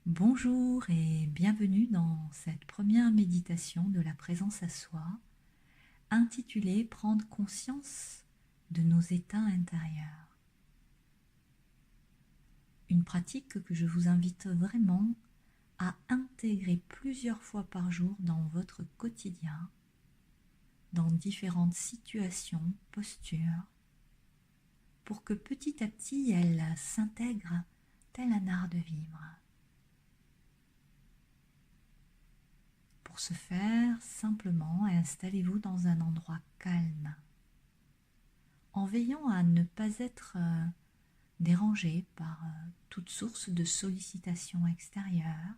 Bonjour et bienvenue dans cette première méditation de la présence à soi, intitulée Prendre conscience de nos états intérieurs. Une pratique que je vous invite vraiment à intégrer plusieurs fois par jour dans votre quotidien, dans différentes situations, postures, pour que petit à petit elle s'intègre tel un art de vivre. Pour ce faire, simplement installez-vous dans un endroit calme, en veillant à ne pas être dérangé par toute source de sollicitation extérieure,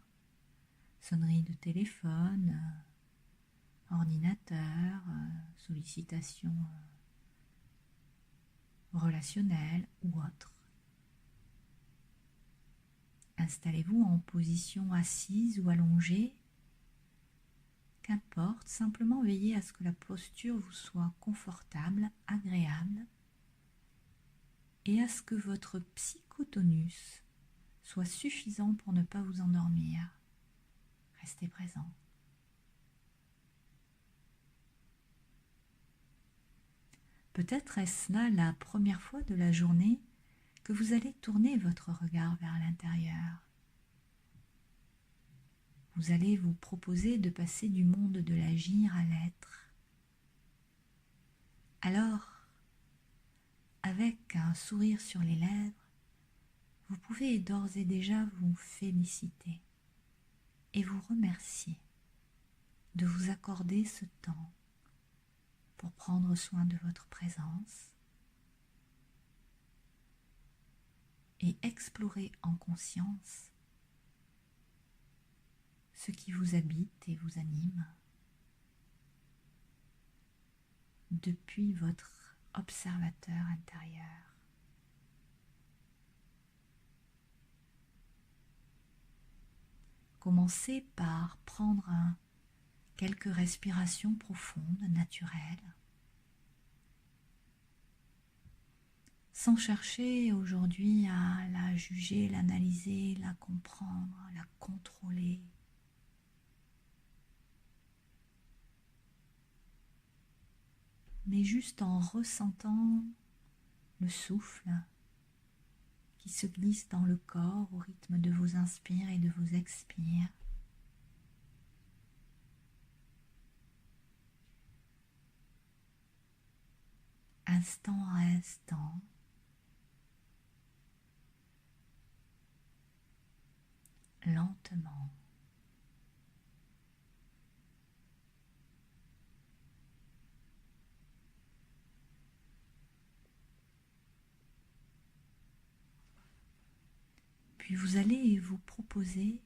sonnerie de téléphone, ordinateur, sollicitation relationnelle ou autre. Installez-vous en position assise ou allongée, qu'importe, simplement veillez à ce que la posture vous soit confortable, agréable, et à ce que votre psychotonus soit suffisant pour ne pas vous endormir. Restez présent. Peut-être est-ce là la première fois de la journée que vous allez tourner votre regard vers l'intérieur. Vous allez vous proposer de passer du monde de l'agir à l'être. Alors, avec un sourire sur les lèvres, vous pouvez d'ores et déjà vous féliciter et vous remercier de vous accorder ce temps pour prendre soin de votre présence et explorer en conscience ce qui vous habite et vous anime depuis votre observateur intérieur. Commencez par prendre quelques respirations profondes, naturelles, sans chercher aujourd'hui à la juger, l'analyser, la comprendre, la contrôler. Mais juste en ressentant le souffle qui se glisse dans le corps au rythme de vos inspires et de vos expires. Instant à instant, lentement. Puis vous allez vous proposer,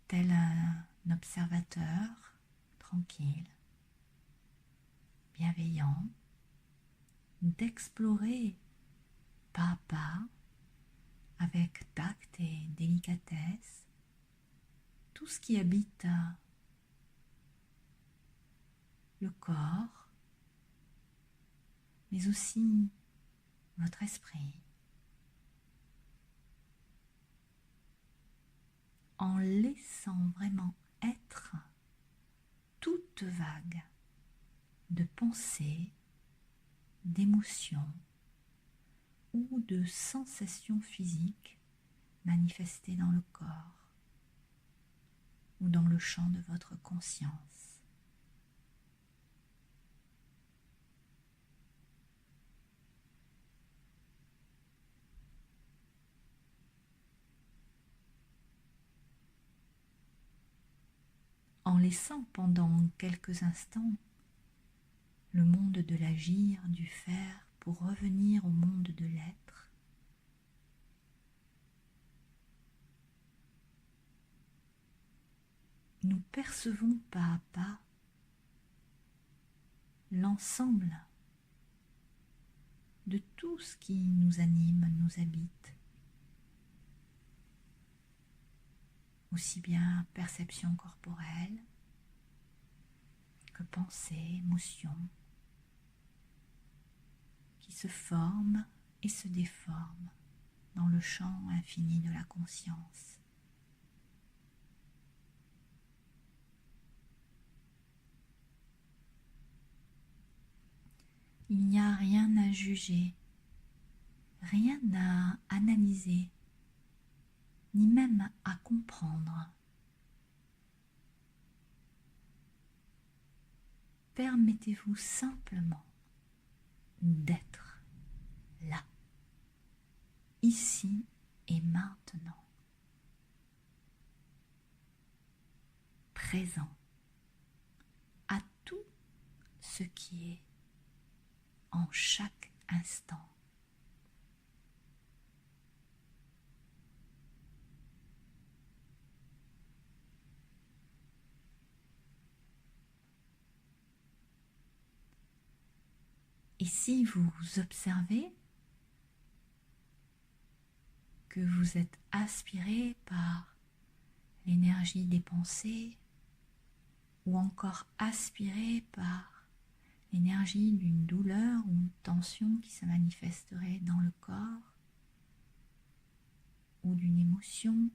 tel un observateur tranquille, bienveillant, d'explorer pas à pas, avec tact et délicatesse, tout ce qui habite le corps, mais aussi votre esprit, en laissant vraiment être toute vague de pensées, d'émotions ou de sensations physiques manifestées dans le corps ou dans le champ de votre conscience. En laissant pendant quelques instants le monde de l'agir, du faire, pour revenir au monde de l'être. Nous percevons pas à pas l'ensemble de tout ce qui nous anime, nous habite. Aussi bien perception corporelle que pensée, émotion, qui se forment et se déforment dans le champ infini de la conscience. Il n'y a rien à juger, rien à analyser, ni même à comprendre. Permettez-vous simplement d'être là, ici et maintenant, présent à tout ce qui est en chaque instant. Et si vous observez que vous êtes aspiré par l'énergie des pensées ou encore aspiré par l'énergie d'une douleur ou une tension qui se manifesterait dans le corps ou d'une émotion,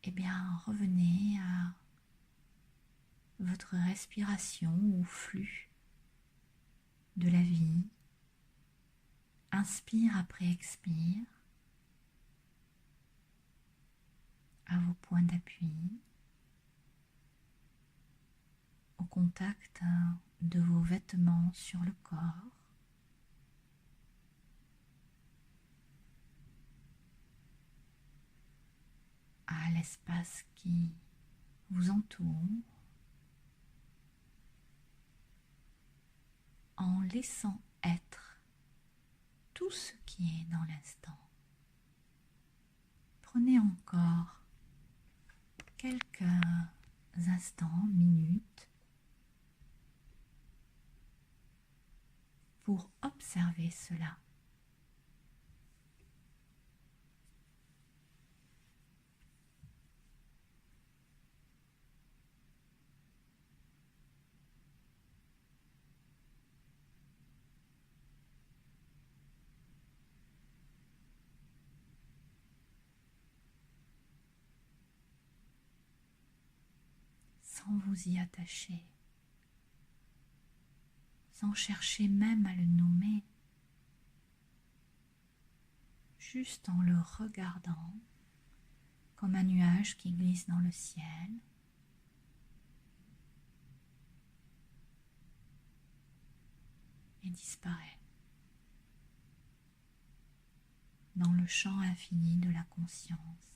eh bien revenez à votre respiration au flux de la vie. Inspire après expire à vos points d'appui, au contact de vos vêtements sur le corps. À l'espace qui vous entoure, en laissant être tout ce qui est dans l'instant. Prenez encore quelques instants, minutes, pour observer cela. Sans vous y attacher, sans chercher même à le nommer, juste en le regardant comme un nuage qui glisse dans le ciel, et disparaît dans le champ infini de la conscience.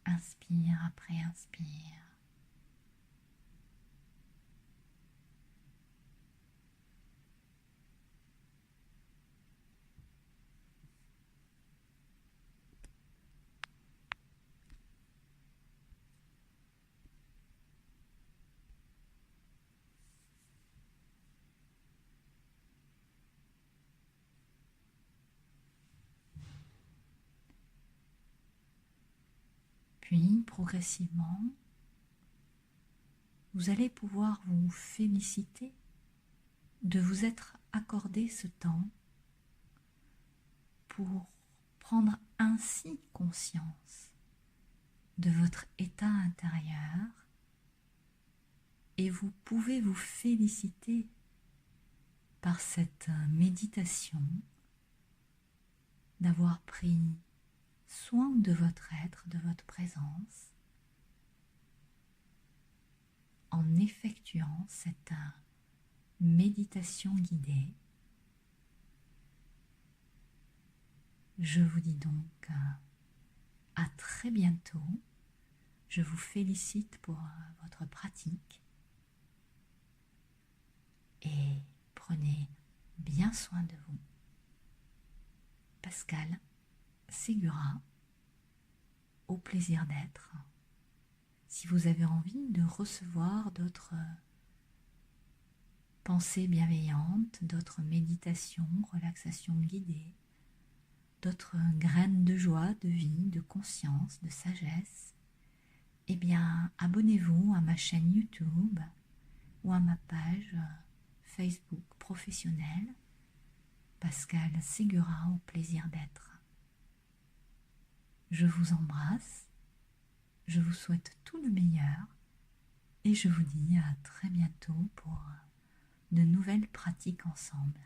Inspire après inspire. Puis, progressivement, vous allez pouvoir vous féliciter de vous être accordé ce temps pour prendre ainsi conscience de votre état intérieur, et vous pouvez vous féliciter par cette méditation d'avoir pris soin de votre être, de votre présence, en effectuant cette méditation guidée. Je vous dis donc à très bientôt. Je vous félicite pour votre pratique et prenez bien soin de vous. Pascal Ségura, au plaisir d'être. Si vous avez envie de recevoir d'autres pensées bienveillantes, d'autres méditations, relaxations guidées, d'autres graines de joie, de vie, de conscience, de sagesse, eh bien, abonnez-vous à ma chaîne YouTube ou à ma page Facebook professionnelle Pascal Ségura au plaisir d'être. Je vous embrasse, je vous souhaite tout le meilleur et je vous dis à très bientôt pour de nouvelles pratiques ensemble.